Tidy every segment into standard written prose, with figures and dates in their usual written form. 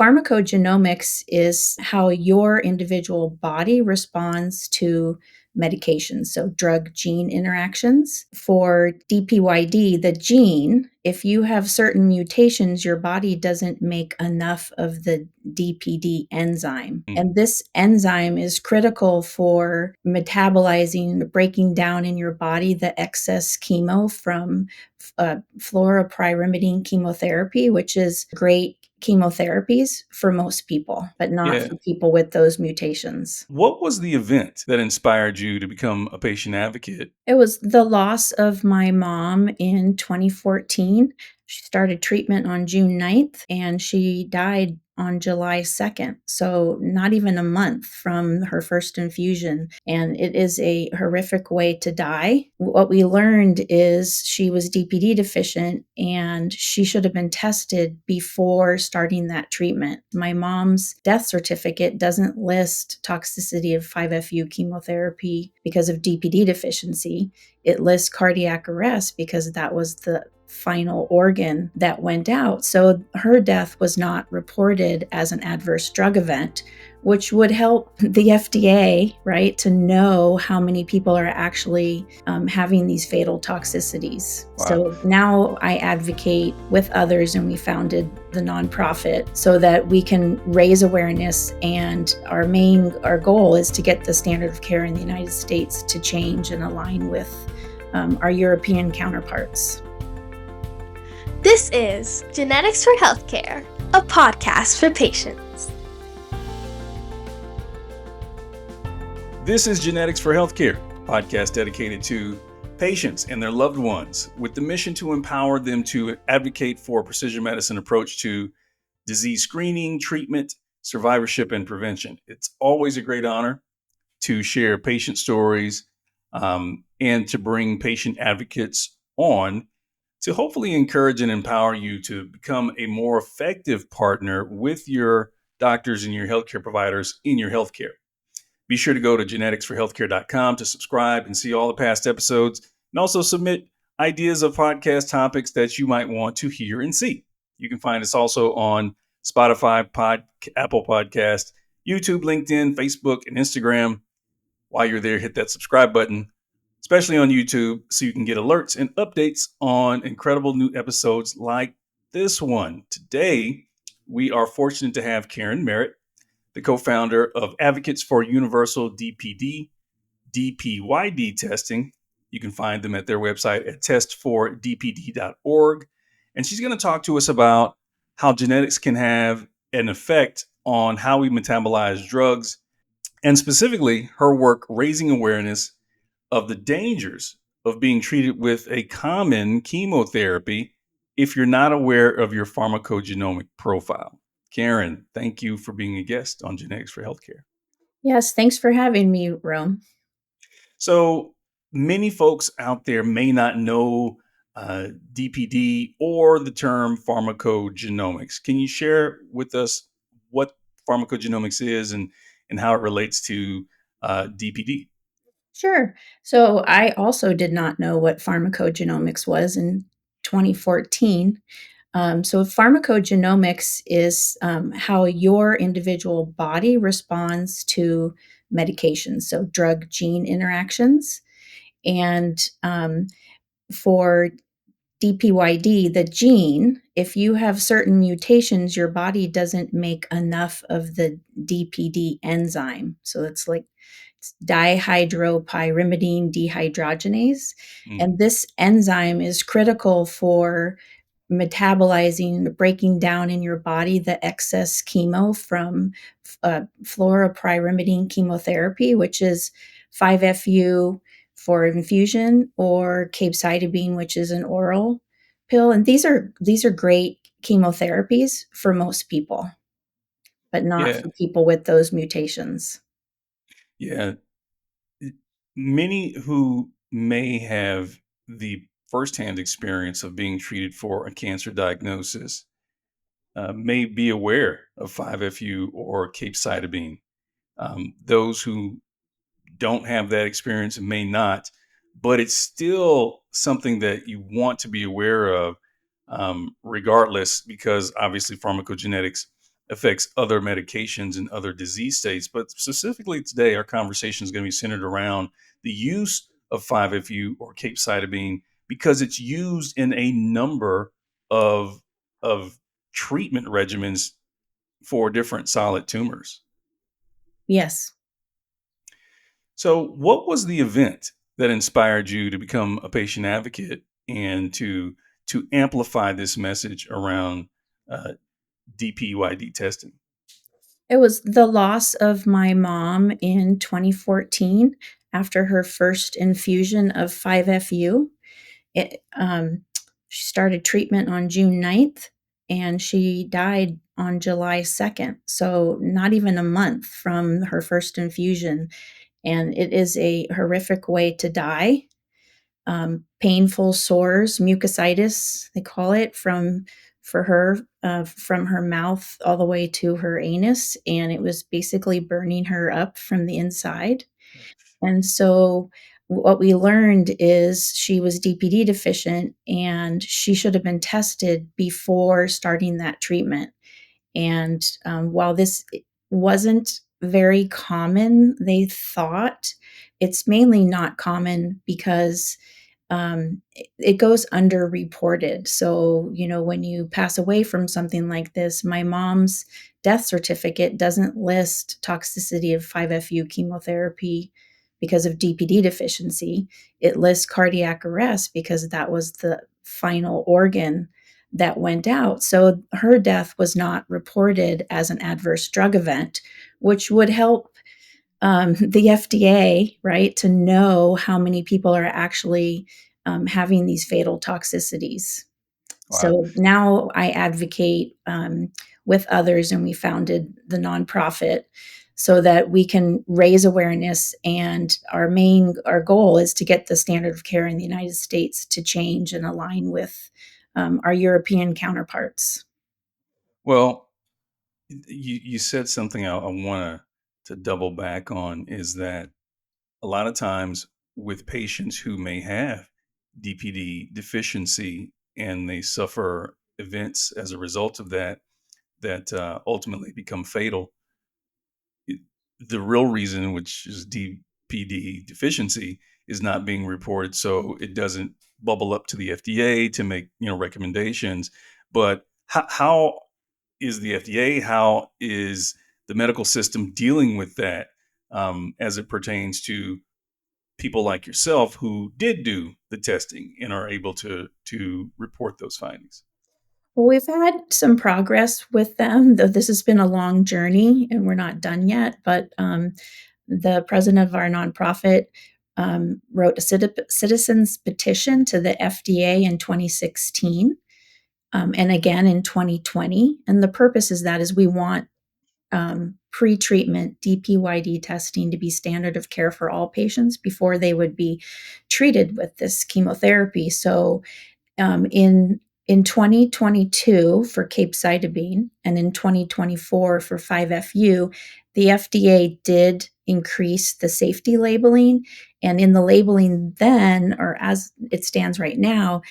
pharmacogenomics is how your individual body responds to medications, so drug gene interactions. For DPYD, the gene, if you have certain mutations, your body doesn't make enough of the DPD enzyme. And this enzyme is critical for metabolizing, breaking down in your body the excess chemo from fluoropyrimidine chemotherapy, which is great chemotherapies for most people, but not Yeah. for people with those mutations. What was the event that inspired you to become a patient advocate? It was the loss of my mom in 2014. She started treatment on June 9th and she died on July 2nd. So, not even a month from her first infusion. And it is a horrific way to die. What we learned is she was DPD deficient and she should have been tested before starting that treatment. My mom's death certificate doesn't list toxicity of 5-FU chemotherapy because of DPD deficiency. It lists cardiac arrest because that was the final organ that went out. So her death was not reported as an adverse drug event, which would help the FDA, right, to know how many people are actually having these fatal toxicities. Wow. So now I advocate with others, and we founded the nonprofit so that we can raise awareness. And our goal is to get the standard of care in the United States to change and align with our European counterparts. This is Genetics for Healthcare, a podcast for patients. This is Genetics for Healthcare, a podcast dedicated to patients and their loved ones with the mission to empower them to advocate for a precision medicine approach to disease screening, treatment, survivorship, and prevention. It's always a great honor to share patient stories and to bring patient advocates on to hopefully encourage and empower you to become a more effective partner with your doctors and your healthcare providers in your healthcare. Be sure to go to geneticsforhealthcare.com to subscribe and see all the past episodes, and also submit ideas of podcast topics that you might want to hear and see. You can find us also on Spotify, Apple Podcast, YouTube, LinkedIn, Facebook, and Instagram. While you're there, hit that subscribe button, especially on YouTube, so you can get alerts and updates on incredible new episodes like this one. Today, we are fortunate to have Karen Merritt, the co-founder of Advocates for Universal DPYD testing. You can find them at their website at testfordpd.org. And she's going to talk to us about how genetics can have an effect on how we metabolize drugs, and specifically her work raising awareness of the dangers of being treated with a common chemotherapy if you're not aware of your pharmacogenomic profile. Karen, thank you for being a guest on Genetics for Healthcare. Yes, thanks for having me, Rome. So many folks out there may not know DPD or the term pharmacogenomics. Can you share with us what pharmacogenomics is and how it relates to DPD? Sure. So I also did not know what pharmacogenomics was in 2014. So pharmacogenomics is how your individual body responds to medications, so drug gene interactions. And for DPYD, the gene, if you have certain mutations, your body doesn't make enough of the DPD enzyme. So it's like dihydropyrimidine dehydrogenase. And this enzyme is critical for metabolizing, breaking down in your body the excess chemo from fluoropyrimidine chemotherapy, which is 5-FU for infusion, or capecitabine, which is an oral pill. And these are great chemotherapies for most people, but not for people with those mutations. Yeah. Many who may have the firsthand experience of being treated for a cancer diagnosis may be aware of 5-FU or capecitabine. Those who don't have that experience may not, but it's still something that you want to be aware of regardless, because obviously pharmacogenetics affects other medications and other disease states. But specifically today, our conversation is going to be centered around the use of 5-FU or capecitabine because it's used in a number of of treatment regimens for different solid tumors. Yes. So, what was the event that inspired you to become a patient advocate and to amplify this message around uh, DPYD testing? It was the loss of my mom in 2014 after her first infusion of 5-FU. It, she started treatment on June 9th and she died on July 2nd. So, not even a month from her first infusion. And it is a horrific way to die. Painful sores, mucositis, they call it, for her from her mouth all the way to her anus, and it was basically burning her up from the inside. And so, what we learned is she was DPD deficient, and she should have been tested before starting that treatment. And while this wasn't very common, they thought it's mainly not common because it goes underreported. So, when you pass away from something like this, my mom's death certificate doesn't list toxicity of 5-FU chemotherapy because of DPD deficiency. It lists cardiac arrest because that was the final organ that went out. So her death was not reported as an adverse drug event, which would help the FDA, right, to know how many people are actually having these fatal toxicities. Wow. So now I advocate with others, and we founded the nonprofit so that we can raise awareness. And our goal is to get the standard of care in the United States to change and align with our European counterparts. Well, you said something I want to double back on is that a lot of times with patients who may have DPD deficiency and they suffer events as a result of that ultimately become fatal, it- the real reason, which is DPD deficiency, is not being reported, so it doesn't bubble up to the FDA to make recommendations. But how is the FDA? How is the medical system dealing with that as it pertains to people like yourself who did do the testing and are able to report those findings? Well, we've had some progress with them, though this has been a long journey and we're not done yet. But the president of our nonprofit wrote a citizens petition to the FDA in 2016 and again in 2020. And the purpose is that is we want pre-treatment DPYD testing to be standard of care for all patients before they would be treated with this chemotherapy. So in 2022 for capecitabine and in 2024 for 5-FU, the FDA did increase the safety labeling. And in the labeling then, or as it stands right now,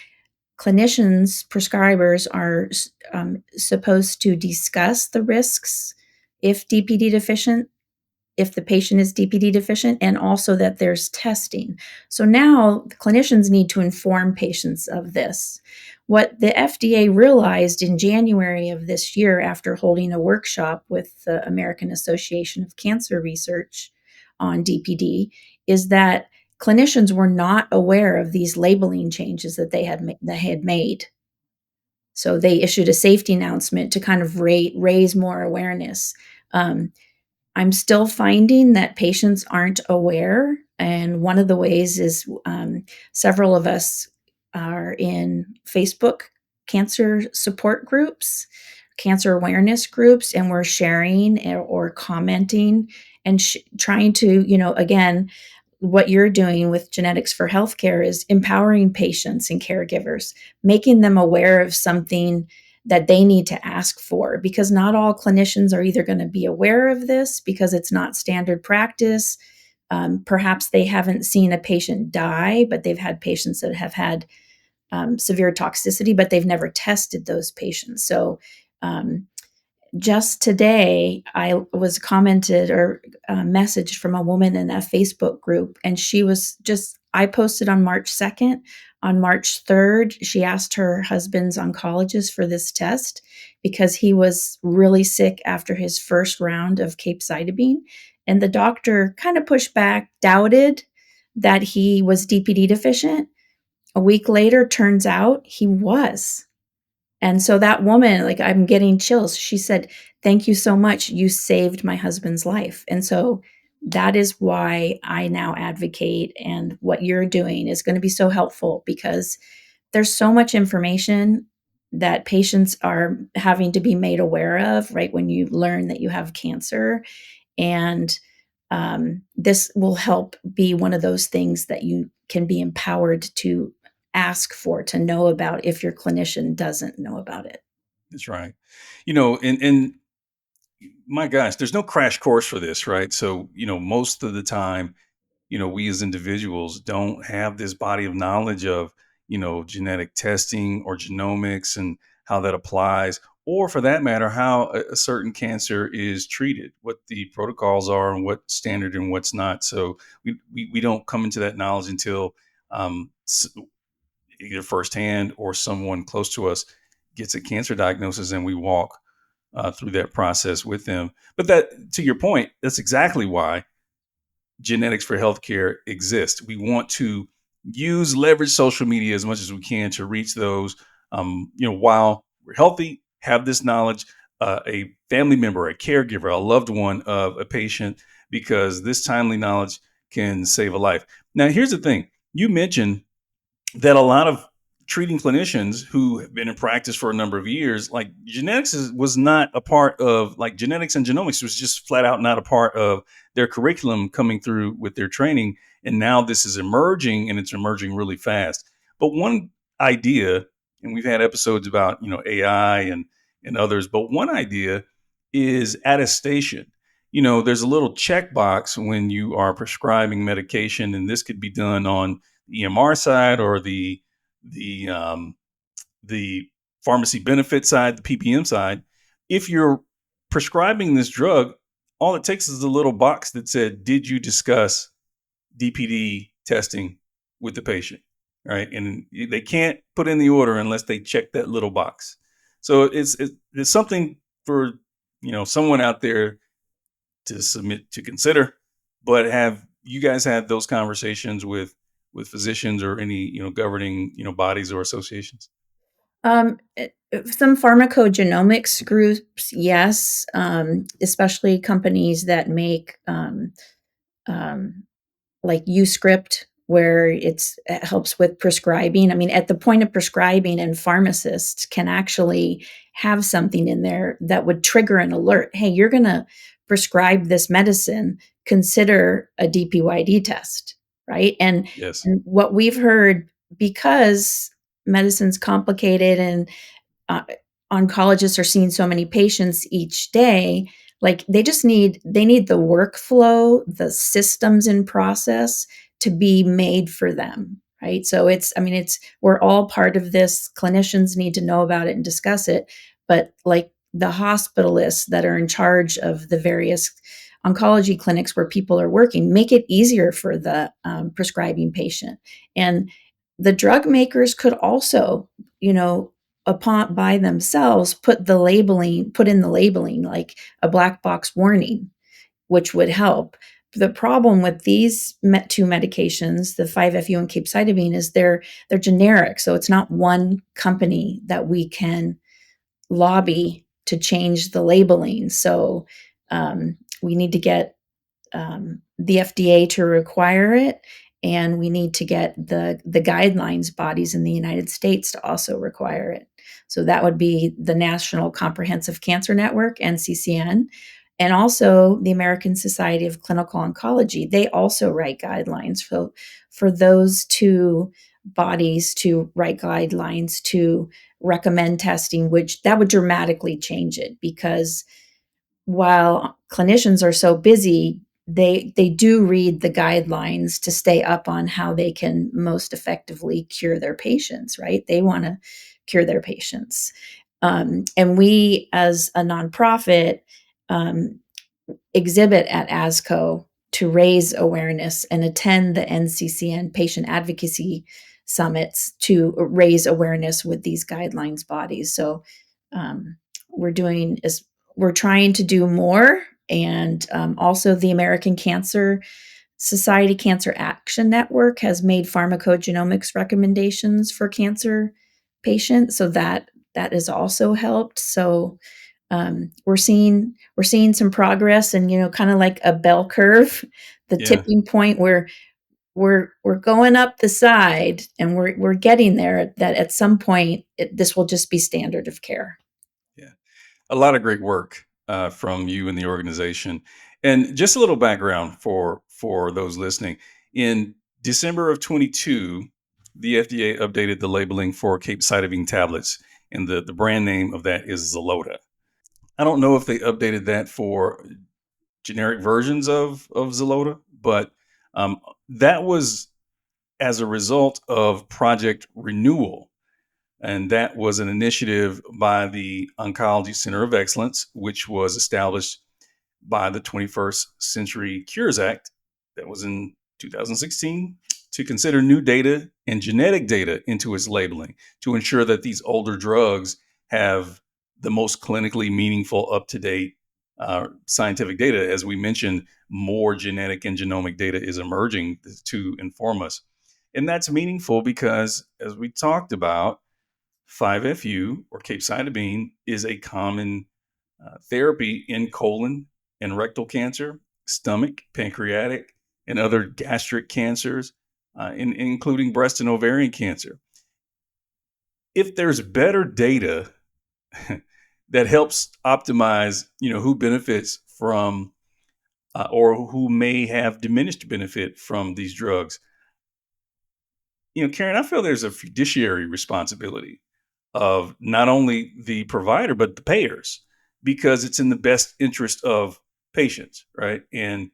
clinicians, prescribers are supposed to discuss the risks if DPD deficient, if the patient is DPD deficient, and also that there's testing. So now the clinicians need to inform patients of this. What the FDA realized in January of this year after holding a workshop with the American Association of Cancer Research on DPD is that clinicians were not aware of these labeling changes that they had made. So they issued a safety announcement to kind of raise more awareness. Um, I'm still finding that patients aren't aware. And one of the ways is several of us are in Facebook cancer support groups, cancer awareness groups, and we're sharing or commenting and trying to, again, what you're doing with Genetics for Healthcare is empowering patients and caregivers, making them aware of something that they need to ask for, because not all clinicians are either going to be aware of this because it's not standard practice. Perhaps they haven't seen a patient die, but they've had patients that have had severe toxicity, but they've never tested those patients. So, um, just today, I was commented or messaged from a woman in a Facebook group, and she was just, I posted on March 2nd. On March 3rd, she asked her husband's oncologist for this test because he was really sick after his first round of capecitabine. And the doctor kind of pushed back, doubted that he was DPD deficient. A week later, turns out he was. And so that woman, like, I'm getting chills. She said, "Thank you so much. You saved my husband's life." And so that is why I now advocate. And what you're doing is going to be so helpful because there's so much information that patients are having to be made aware of, right? When you learn that you have cancer. And this will help be one of those things that you can be empowered to ask for, to know about if your clinician doesn't know about it. That's right. And my gosh, there's no crash course for this, right? So, most of the time, we as individuals don't have this body of knowledge of, genetic testing or genomics and how that applies, or for that matter, how a certain cancer is treated, what the protocols are and what's standard and what's not. So we don't come into that knowledge until either firsthand or someone close to us gets a cancer diagnosis and we walk through that process with them. But that, to your point, that's exactly why genetics for healthcare exists. We want to leverage social media as much as we can to reach those, while we're healthy, have this knowledge, a family member, a caregiver, a loved one of a patient, because this timely knowledge can save a life. Now, here's the thing. You mentioned that a lot of treating clinicians who have been in practice for a number of years, like was not a part of, like, genetics and genomics was just flat out not a part of their curriculum coming through with their training. And now this is emerging, and it's emerging really fast. But one idea, and we've had episodes about, AI and others, but one idea is attestation. There's a little checkbox when you are prescribing medication, and this could be done on EMR side or the the pharmacy benefit side, the PPM side. If you're prescribing this drug, all it takes is a little box that said, "Did you discuss DPD testing with the patient?" Right, and they can't put in the order unless they check that little box. So it's something for someone out there to submit to consider. But have you guys had those conversations with physicians or any governing bodies or associations? Some pharmacogenomics groups, yes, especially companies that make um, like UScript, where it helps with prescribing. I mean, at the point of prescribing, and pharmacists can actually have something in there that would trigger an alert. Hey, you're going to prescribe this medicine. Consider a DPYD test, right? Yes. And what we've heard, because medicine's complicated and uh, oncologists are seeing so many patients each day, like they need the workflow, the systems and process to be made for them, right? So it's, I mean, it's, we're all part of this. Clinicians need to know about it and discuss it, but like the hospitalists that are in charge of the various oncology clinics where people are working, make it easier for the prescribing patient. And the drug makers could also, you know, upon by themselves put in the labeling, like a black box warning, which would help. The problem with these two medications, the 5-FU and capecitabine, is they're generic, so it's not one company that we can lobby to change the labeling. So we need to get the FDA to require it, and we need to get the guidelines bodies in the United States to also require it. So that would be the National Comprehensive Cancer Network, NCCN, and also the American Society of Clinical Oncology. They also write guidelines for those two bodies to write guidelines to recommend testing, which that would dramatically change it, because while clinicians are so busy, they do read the guidelines to stay up on how they can most effectively cure their patients, right? They want to cure their patients. And we, as a nonprofit, um, exhibit at ASCO to raise awareness and attend the NCCN patient advocacy summits to raise awareness with these guidelines bodies. So um, we're trying to do more, and also the American Cancer Society Cancer Action Network has made pharmacogenomics recommendations for cancer patients, so that has also helped. So we're seeing some progress, and kind of like a bell curve, the Yeah. tipping point where we're going up the side, and we're getting there. That at some point this will just be standard of care. Yeah. A lot of great work from you and the organization. And just a little background for those listening. In December of 22, the FDA updated the labeling for capecitabine tablets, and the brand name of that is Xeloda. I don't know if they updated that for generic versions of Xeloda, but um, that was as a result of Project Renewal. And that was an initiative by the Oncology Center of Excellence, which was established by the 21st Century Cures Act that was in 2016 to consider new data and genetic data into its labeling to ensure that these older drugs have the most clinically meaningful, up to date scientific data. As we mentioned, more genetic and genomic data is emerging to inform us. And that's meaningful because, as we talked about, 5-FU or capecitabine is a common therapy in colon and rectal cancer, stomach, pancreatic, and other gastric cancers, including breast and ovarian cancer. If there's better data that helps optimize, who benefits from or who may have diminished benefit from these drugs, Karen, I feel there's a fiduciary responsibility of not only the provider but the payers, because it's in the best interest of patients, right? And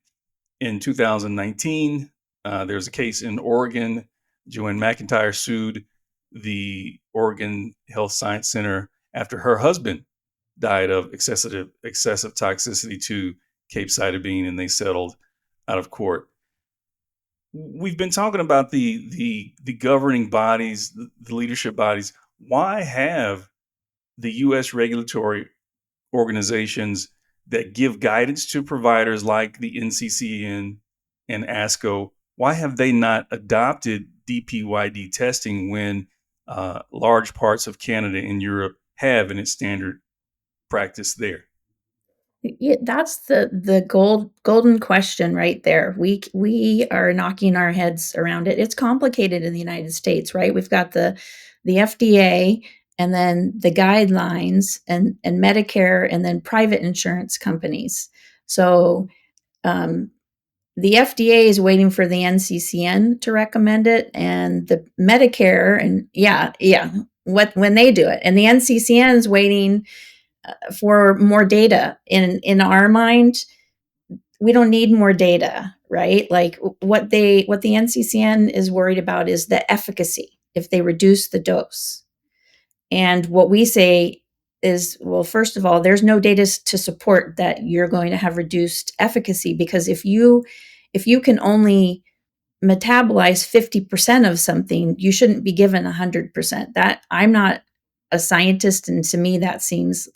in 2019, there's a case in Oregon. Joanne McIntyre sued the Oregon Health Science Center after her husband died of excessive toxicity to capecitabine, and they settled out of court. We've been talking about the governing bodies, the leadership bodies. Why have the U.S. regulatory organizations that give guidance to providers like the NCCN and ASCO, why have they not adopted DPYD testing when large parts of Canada and Europe have in its standard practice there? Yeah, that's the golden question right there. We are knocking our heads around it. It's complicated in the United States, right? We've got the FDA, and then the guidelines, and Medicare, and then private insurance companies. So um, the FDA is waiting for the NCCN to recommend it, and the Medicare, and yeah, when they do it, and the NCCN is waiting for more data. In our mind, we don't need more data, right? Like what the NCCN is worried about is the efficacy if they reduce the dose. And what we say is, well, first of all, there's no data to support that you're going to have reduced efficacy, because if you can only metabolize 50% of something, you shouldn't be given 100%. That, I'm not a scientist, and to me that seems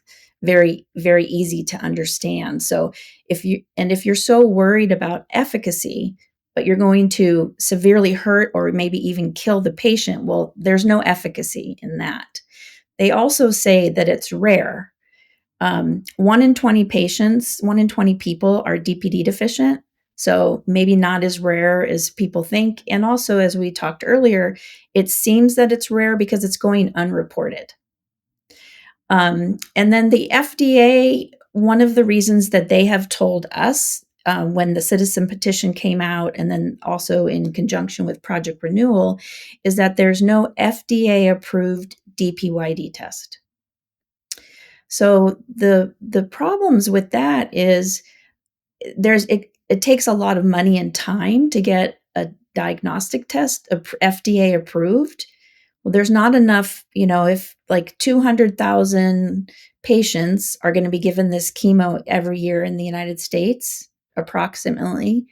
very, very easy to understand. So if you're so worried about efficacy, but you're going to severely hurt or maybe even kill the patient, well, there's no efficacy in that. They also say that it's rare. 1 in 20 people are DPD deficient. So maybe not as rare as people think. And also, as we talked earlier, it seems that it's rare because it's going unreported. And then the FDA, one of the reasons that they have told us when the citizen petition came out, and then also in conjunction with Project Renewal, is that there's no FDA approved DPYD test. So the problems with that is it takes a lot of money and time to get a diagnostic test FDA approved, Well, there's not enough, if like 200,000 patients are going to be given this chemo every year in the United States, approximately,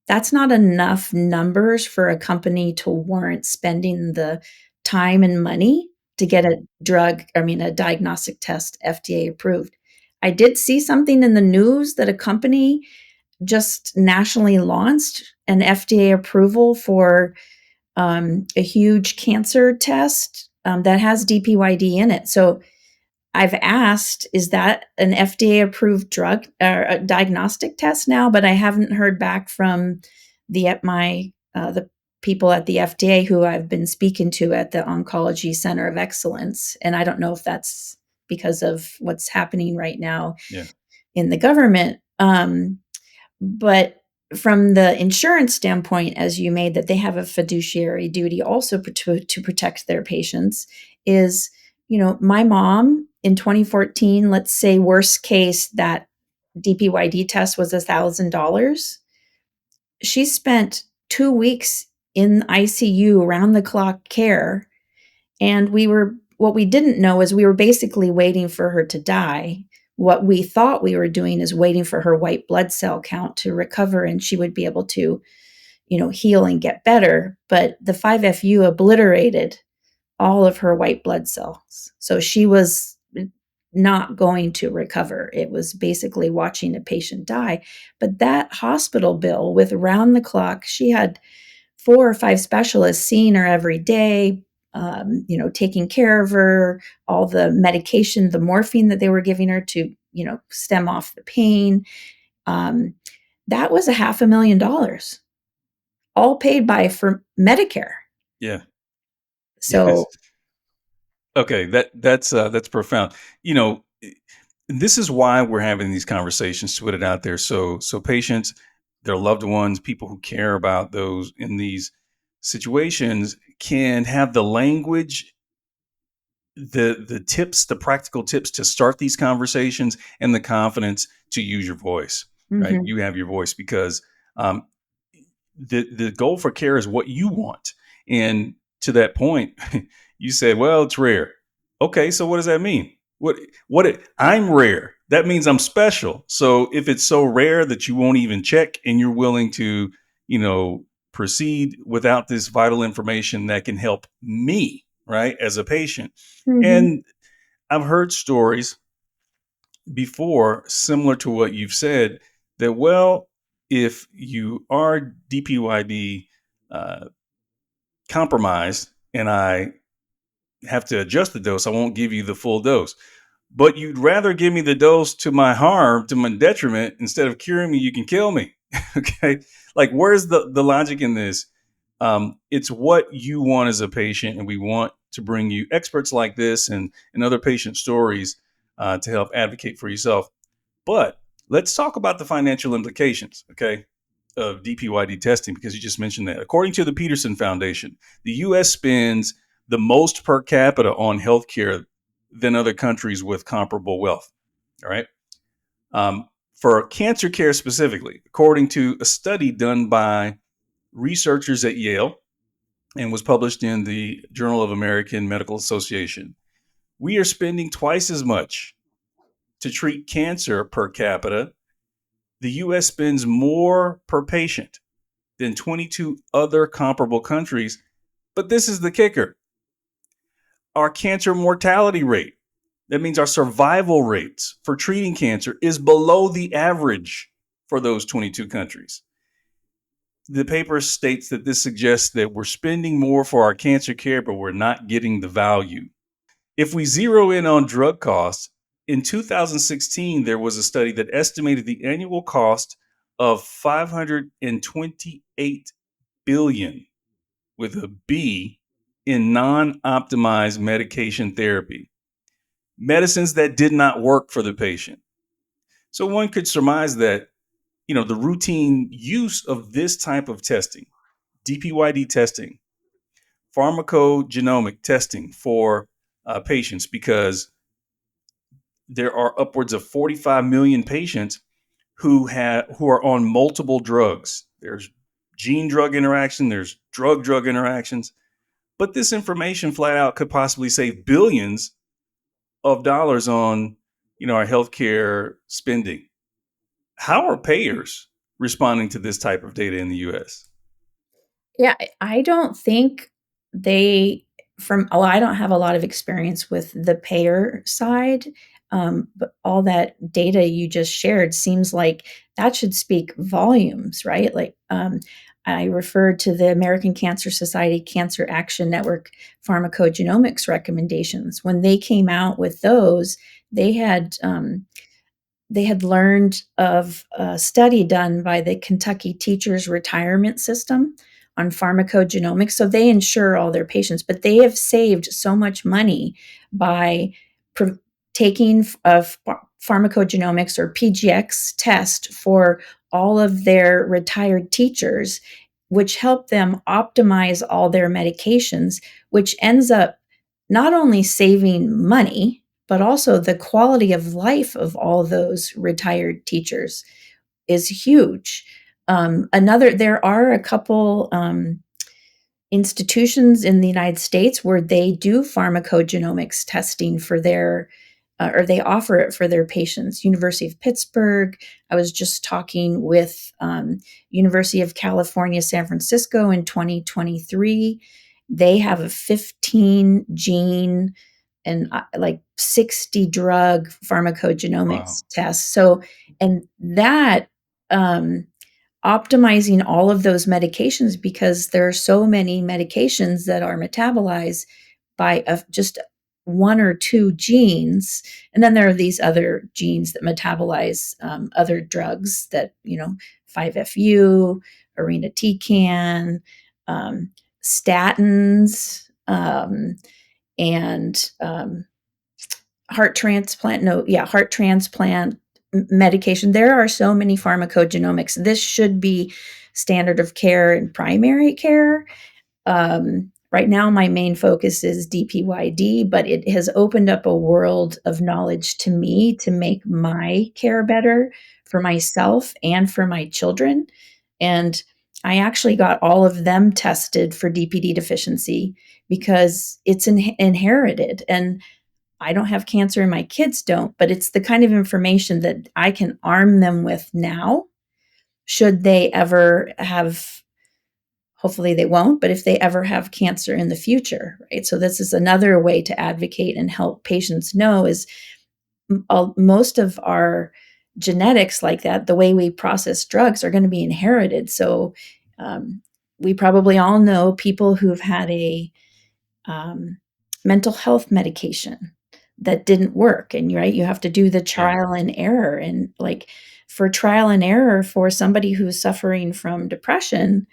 that's not enough numbers for a company to warrant spending the time and money to get a diagnostic test FDA approved. I did see something in the news that a company just nationally launched an FDA approval for a huge cancer test that has DPYD in it. So I've asked, is that an FDA approved drug or a diagnostic test now? But I haven't heard back from the people at the FDA who I've been speaking to at the Oncology Center of Excellence. And I don't know if that's because of what's happening right now Yeah. in the government. But from the insurance standpoint, as you made, that they have a fiduciary duty also to protect their patients is, my mom in 2014, let's say worst case, that DPYD test was $1,000. She spent 2 weeks in ICU around the clock care. And what we didn't know is we were basically waiting for her to die. What we thought we were doing is waiting for her white blood cell count to recover and she would be able to, heal and get better. But the 5FU obliterated all of her white blood cells. So she was not going to recover. It was basically watching a patient die. But that hospital bill with round the clock, she had 4 or 5 specialists seeing her every day, taking care of her, all the medication, the morphine that they were giving her to, stem off the pain. That was $500,000, all paid for Medicare. Yeah. Yes. So, Okay. That's profound. This is why we're having these conversations, to put it out there. So patients, their loved ones, people who care about those in these situations can have the language, the tips, the practical tips to start these conversations, and the confidence to use your voice. Right? mhm, You have your voice because um, the goal for care is what you want. And to that point, you said, "Well, it's rare." Okay, so what does that mean? I'm rare. That means I'm special. So if it's so rare that you won't even check and you're willing to, proceed without this vital information that can help me, right, as a patient. mhm. And I've heard stories before similar to what you've said that, well, if you are DPYD compromised and I have to adjust the dose, I won't give you the full dose. But you'd rather give me the dose to my harm, to my detriment, instead of curing me, you can kill me. Okay. Like, where's the logic in this? It's what you want as a patient, and we want to bring you experts like this and other patient stories to help advocate for yourself. But let's talk about the financial implications, okay, of DPYD testing, because you just mentioned that. According to the Peterson Foundation, the U.S. spends the most per capita on healthcare than other countries with comparable wealth. All right. For cancer care specifically, according to a study done by researchers at Yale and was published in the Journal of American Medical Association, we are spending twice as much to treat cancer per capita. The US spends more per patient than 22 other comparable countries. But this is the kicker: our cancer mortality rate, that means our survival rates for treating cancer, is below the average for those 22 countries. The paper states that this suggests that we're spending more for our cancer care, but we're not getting the value. If we zero in on drug costs, in 2016, there was a study that estimated the annual cost of $528 billion with a B in non-optimized medication therapy, medicines that did not work for the patient. So one could surmise that, the routine use of this type of testing, DPYD testing, pharmacogenomic testing for patients, because there are upwards of 45 million patients who are on multiple drugs. There's gene drug interaction, there's drug interactions. But this information flat out could possibly save billions of dollars on, our healthcare spending. How are payers responding to this type of data in the US? Yeah, I don't think they I don't have a lot of experience with the payer side, but all that data you just shared seems like that should speak volumes, right? Like, I referred to the American Cancer Society Cancer Action Network pharmacogenomics recommendations. When they came out with those, they had they had learned of a study done by the Kentucky Teachers Retirement System on pharmacogenomics. So they insure all their patients, but they have saved so much money by pro- taking pharmacogenomics or PGX test for all of their retired teachers, which help them optimize all their medications, which ends up not only saving money, but also the quality of life of all those retired teachers is huge. There are a couple institutions in the United States where they do pharmacogenomics testing for their, or they offer it for their patients. University of Pittsburgh. I was just talking with University of California, San Francisco in 2023. They have a 15 gene and like 60 drug Wow. pharmacogenomics tests. So, and that optimizing all of those medications, because there are so many medications that are metabolized by just one or two genes. And then there are these other genes that metabolize other drugs that, 5FU, irinotecan, statins, and heart transplant medication. There are so many pharmacogenomics. This should be standard of care in primary care. Right now, my main focus is DPYD, but it has opened up a world of knowledge to me to make my care better for myself and for my children. And I actually got all of them tested for DPD deficiency because it's inherited. And I don't have cancer and my kids don't, but it's the kind of information that I can arm them with now, should they ever have, hopefully they won't, but if they ever have cancer in the future, right? So this is another way to advocate and help patients know is most of our genetics, like that, the way we process drugs, are going to be inherited. So um, we probably all know people who've had a um, mental health medication that didn't work, and right, you have to do the Yeah. trial and error. And like, for trial and error for somebody who's suffering from depression,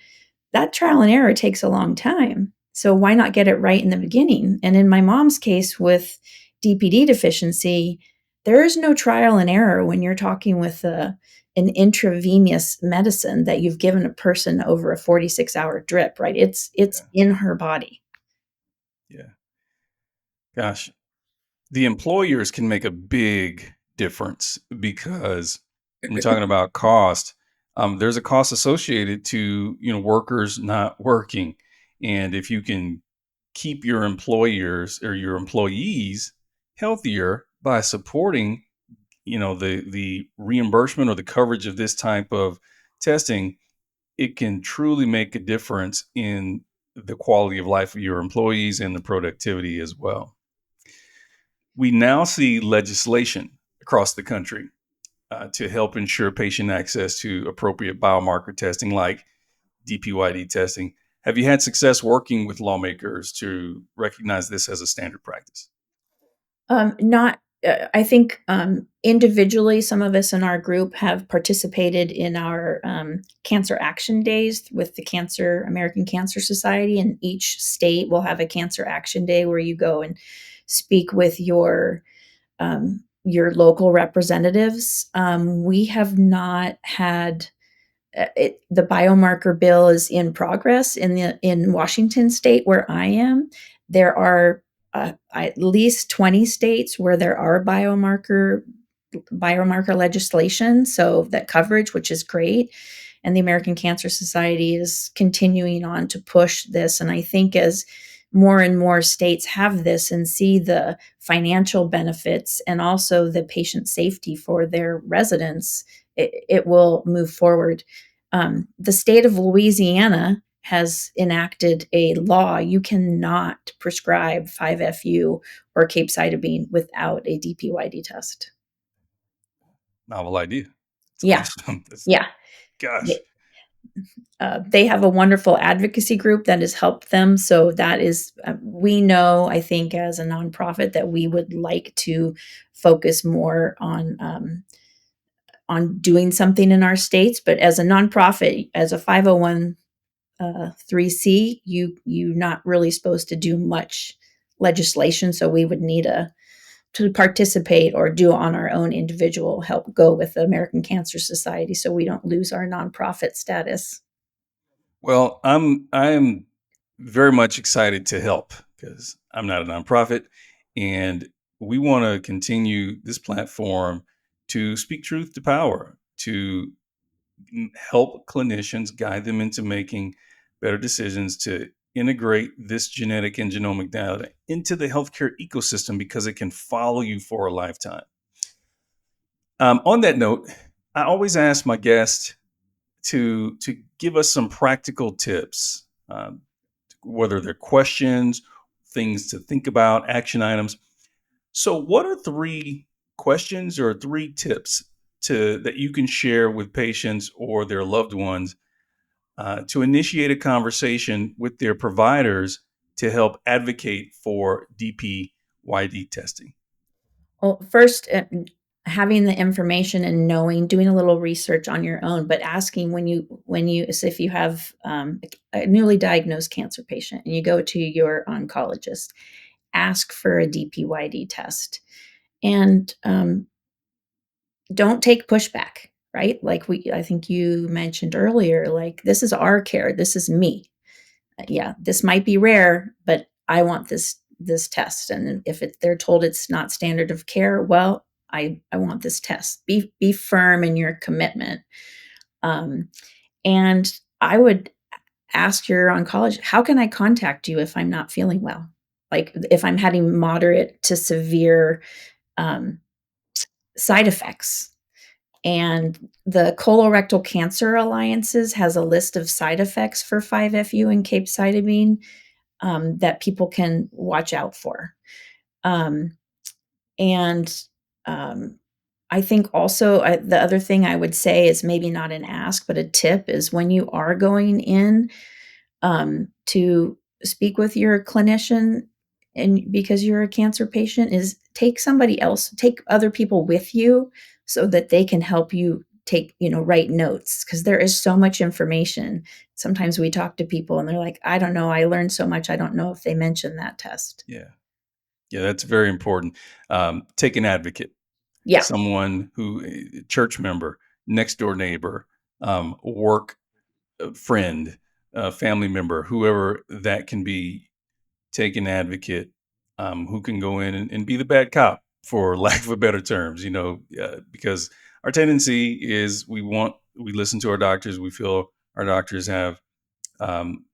that trial and error takes a long time. So why not get it right in the beginning? And in my mom's case with DPD deficiency, there is no trial and error when you're talking with an intravenous medicine that you've given a person over a 46-hour drip, right? It's Yeah. in her body. Yeah. Gosh, the employers can make a big difference because when we're talking about cost, there's a cost associated to workers not working, and if you can keep your employers or your employees healthier by supporting the reimbursement or the coverage of this type of testing, it can truly make a difference in the quality of life of your employees and the productivity as well. We now see legislation across the country to help ensure patient access to appropriate biomarker testing like DPYD testing. Have you had success working with lawmakers to recognize this as a standard practice? Not, I think individually, some of us in our group have participated in our cancer action days with the American Cancer Society, and each state will have a cancer action day where you go and speak with your local representatives. We have not had the biomarker bill is in progress in Washington State where I am. There are at least 20 states where there are biomarker legislation, so that coverage, which is great. And the American Cancer Society is continuing on to push this. And I think as more and more states have this and see the financial benefits and also the patient safety for their residents, it will move forward. The state of Louisiana has enacted a law. You cannot prescribe 5-FU or capecitabine without a DPYD test. Novel idea. It's Yeah, awesome. That's, yeah. gosh. They have a wonderful advocacy group that has helped them. So that is, we know, I think, as a nonprofit, that we would like to focus more on doing something in our states. But as a nonprofit, as a 501 3C, you're not really supposed to do much legislation. So we would need to participate or do on our own individual help go with the American Cancer Society so we don't lose our nonprofit status. Well, I'm very much excited to help because I'm not a nonprofit, and we want to continue this platform to speak truth to power, to help clinicians, guide them into making better decisions, to integrate this genetic and genomic data into the healthcare ecosystem because it can follow you for a lifetime. On that note, I always ask my guests to give us some practical tips, whether they're questions, things to think about, action items. So, what are 3 questions or 3 tips that you can share with patients or their loved ones to initiate a conversation with their providers to help advocate for DPYD testing? Well, first, having the information and knowing, doing a little research on your own, but asking when you, so if you have a newly diagnosed cancer patient and you go to your oncologist, ask for a DPYD test, and don't take pushback. Right, like I think you mentioned earlier, like this is our care, this is me. Yeah, this might be rare, but I want this test. And if they're told it's not standard of care, well, I want this test. Be firm in your commitment. Um, and I would ask your oncologist, how can I contact you if I'm not feeling well? Like if I'm having moderate to severe um, side effects. And the Colorectal Cancer Alliances has a list of side effects for 5-FU and capecitabine that people can watch out for. Um, and I think also the other thing I would say is maybe not an ask, but a tip is when you are going in to speak with your clinician, and because you're a cancer patient, is take other people with you so that they can help you write notes, because there is so much information. Sometimes we talk to people and they're like, I don't know, I learned so much, I don't know if they mentioned that test. Yeah. Yeah, that's very important. Take an advocate, Yeah. someone who, church member, next door neighbor, work friend, family member, whoever that can be. Take an advocate who can go in and be the bad cop, for lack of a better terms, because our tendency is we listen to our doctors. We feel our doctors have um,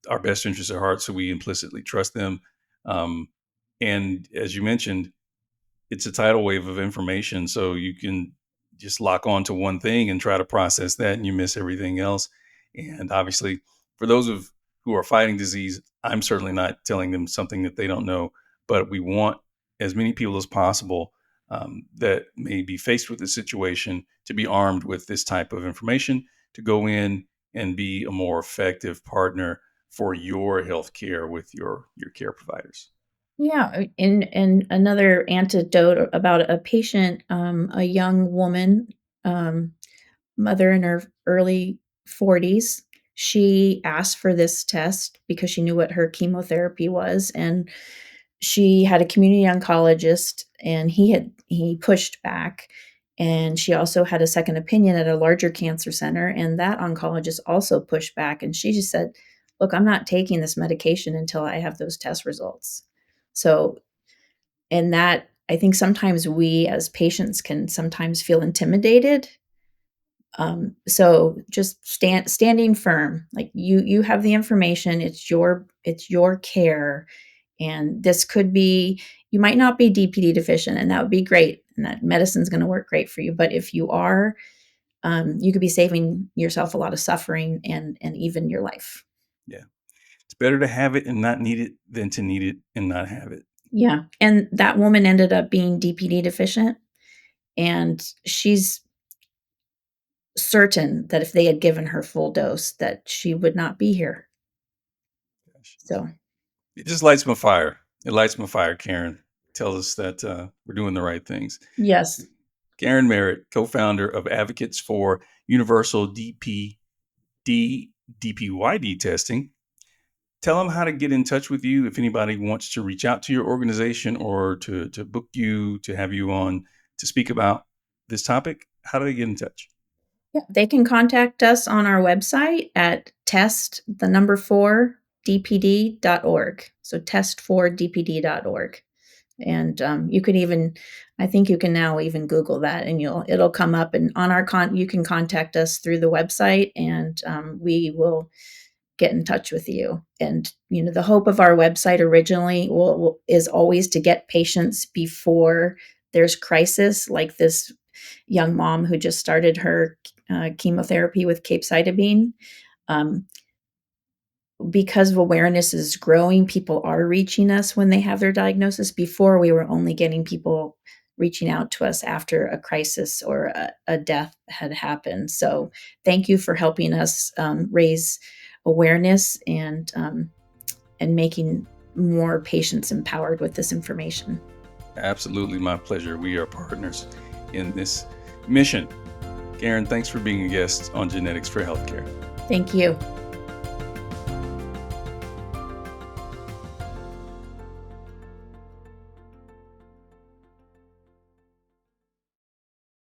our best interests at heart, so we implicitly trust them. Um, and as you mentioned, it's a tidal wave of information, so you can just lock on to one thing and try to process that, and you miss everything else. And obviously, for those of who are fighting disease, I'm certainly not telling them something that they don't know, but we want as many people as possible that may be faced with this situation to be armed with this type of information to go in and be a more effective partner for your health care with your care providers. Yeah, and another antidote about a patient, a young woman, um, mother in her early 40s. She asked for this test because she knew what her chemotherapy was, and she had a community oncologist, and he pushed back. And she also had a second opinion at a larger cancer center, and that oncologist also pushed back. And she just said, "Look, I'm not taking this medication until I have those test results." So, and that, I think sometimes we as patients can sometimes feel intimidated So just standing firm, like you have the information, it's your care. And this could be, you might not be DPD deficient, and that would be great. And that medicine's going to work great for you. But if you are, you could be saving yourself a lot of suffering and even your life. Yeah. It's better to have it and not need it than to need it and not have it. Yeah. And that woman ended up being DPD deficient. And she's certain that if they had given her full dose, that she would not be here. Gosh. So It just lights my fire. It lights my fire, Karen. Tells us that we're doing the right things. yes. Karen Merritt, co-founder of Advocates for Universal DPYD testing. Tell them how to get in touch with you if anybody wants to reach out to your organization or to book you, to have you on to speak about this topic. How do they get in touch? Yeah, they can contact us on our website at test4dpd.org. So test4dpd.org. And you could even, I think you can now even Google that, and it'll come up. And on our you can contact us through the website, and we will get in touch with you. And the hope of our website originally is always to get patients before there's crisis, like this young mom who just started her chemotherapy with capecitabine. Because awareness is growing, people are reaching us when they have their diagnosis. Before, we were only getting people reaching out to us after a crisis or a death had happened. So thank you for helping us raise awareness and making more patients empowered with this information. Absolutely, my pleasure. We are partners in this mission. Karen, thanks for being a guest on Genetics for Healthcare. Thank you.